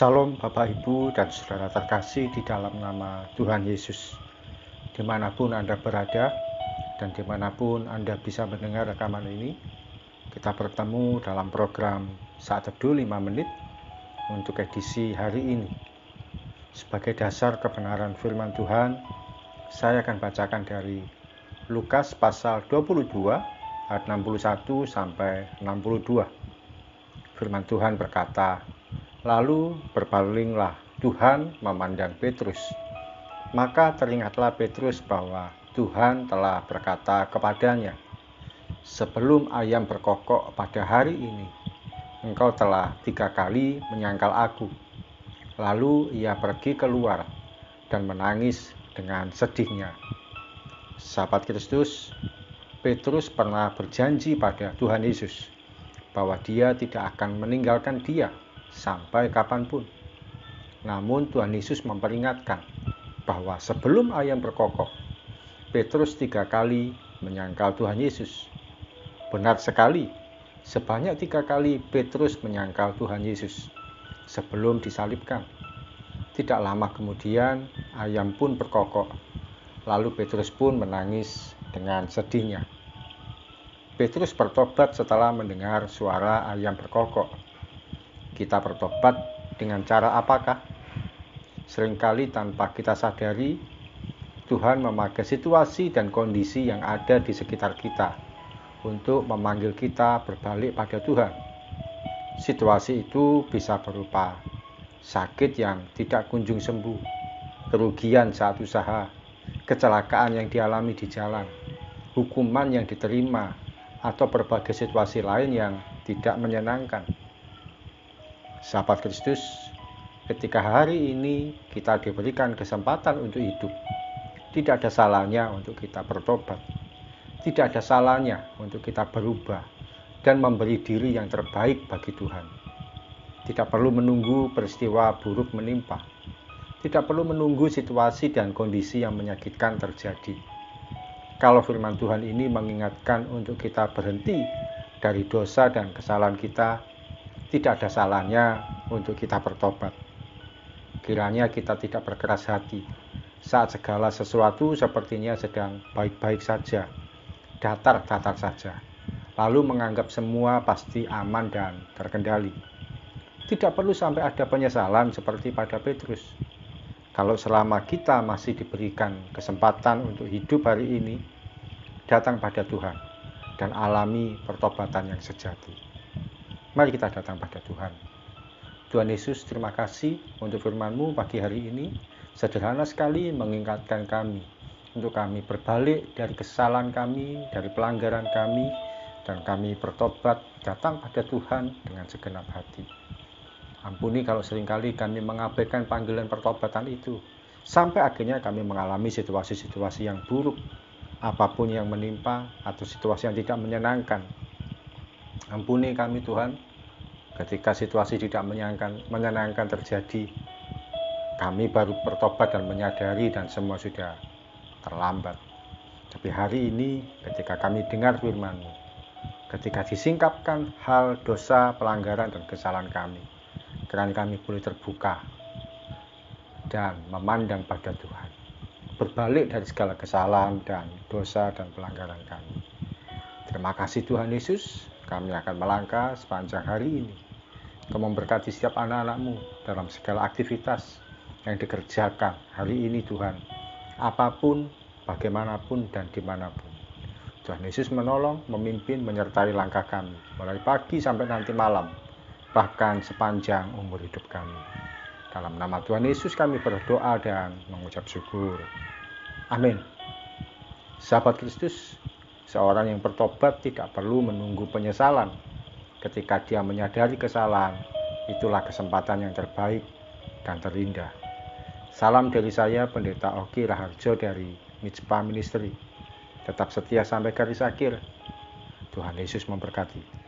Salam Bapak Ibu dan Saudara terkasih di dalam nama Tuhan Yesus. Dimanapun Anda berada dan dimanapun Anda bisa mendengar rekaman ini, kita bertemu dalam program Saat Teduh 5 Menit untuk edisi hari ini. Sebagai dasar kebenaran firman Tuhan, saya akan bacakan dari Lukas pasal 22 ayat 61 sampai 62. Firman Tuhan berkata, "Lalu berpalinglah Tuhan memandang Petrus. Maka teringatlah Petrus bahwa Tuhan telah berkata kepadanya, 'Sebelum ayam berkokok pada hari ini, engkau telah 3 kali menyangkal aku.' Lalu ia pergi keluar dan menangis dengan sedihnya." Sahabat Kristus, Petrus pernah berjanji pada Tuhan Yesus bahwa dia tidak akan meninggalkan dia sampai kapanpun. Namun Tuhan Yesus memperingatkan bahwa sebelum ayam berkokok, Petrus 3 kali menyangkal Tuhan Yesus. Benar sekali, sebanyak 3 kali Petrus menyangkal Tuhan Yesus sebelum disalibkan. Tidak lama kemudian ayam pun berkokok, lalu Petrus pun menangis dengan sedihnya. Petrus bertobat setelah mendengar suara ayam berkokok. Kita bertobat dengan cara apakah? Seringkali tanpa kita sadari, Tuhan memakai situasi dan kondisi yang ada di sekitar kita untuk memanggil kita berbalik pada Tuhan. Situasi itu bisa berupa sakit yang tidak kunjung sembuh, kerugian saat usaha, kecelakaan yang dialami di jalan, hukuman yang diterima, atau berbagai situasi lain yang tidak menyenangkan. Sahabat Kristus, ketika hari ini kita diberikan kesempatan untuk hidup, tidak ada salahnya untuk kita bertobat. Tidak ada salahnya untuk kita berubah dan memberi diri yang terbaik bagi Tuhan. Tidak perlu menunggu peristiwa buruk menimpa. Tidak perlu menunggu situasi dan kondisi yang menyakitkan terjadi. Kalau firman Tuhan ini mengingatkan untuk kita berhenti dari dosa dan kesalahan kita, tidak ada salahnya untuk kita bertobat. Kiranya kita tidak berkeras hati saat segala sesuatu sepertinya sedang baik-baik saja, datar-datar saja, lalu menganggap semua pasti aman dan terkendali. Tidak perlu sampai ada penyesalan seperti pada Petrus. Kalau selama kita masih diberikan kesempatan untuk hidup hari ini, datang pada Tuhan dan alami pertobatan yang sejati. Mari kita datang pada Tuhan. Tuhan Yesus, terima kasih untuk firman-Mu pagi hari ini. Sederhana sekali mengingatkan kami untuk kami berbalik dari kesalahan kami, dari pelanggaran kami, dan kami bertobat datang pada Tuhan dengan segenap hati. Ampuni kalau seringkali kami mengabaikan panggilan pertobatan itu, sampai akhirnya kami mengalami situasi-situasi yang buruk, apapun yang menimpa atau situasi yang tidak menyenangkan. Ampuni kami Tuhan, ketika situasi tidak menyenangkan terjadi, kami baru bertobat dan menyadari dan semua sudah terlambat. Tapi hari ini ketika kami dengar firman-Mu, ketika disingkapkan hal dosa, pelanggaran dan kesalahan kami, kiranya kami boleh terbuka dan memandang pada Tuhan, berbalik dari segala kesalahan dan dosa dan pelanggaran kami. Terima kasih Tuhan Yesus, kami akan melangkah sepanjang hari ini. Kau memberkati setiap anak-anak-Mu dalam segala aktivitas yang dikerjakan hari ini Tuhan, apapun, bagaimanapun dan dimanapun. Tuhan Yesus menolong, memimpin, menyertai langkah kami, mulai pagi sampai nanti malam, bahkan sepanjang umur hidup kami. Dalam nama Tuhan Yesus kami berdoa dan mengucap syukur. Amin. Sahabat Kristus, seorang yang bertobat tidak perlu menunggu penyesalan. Ketika dia menyadari kesalahan, itulah kesempatan yang terbaik dan terindah. Salam dari saya, Pendeta Oki Raharjo dari Mitspa Ministry. Tetap setia sampai garis akhir. Tuhan Yesus memberkati.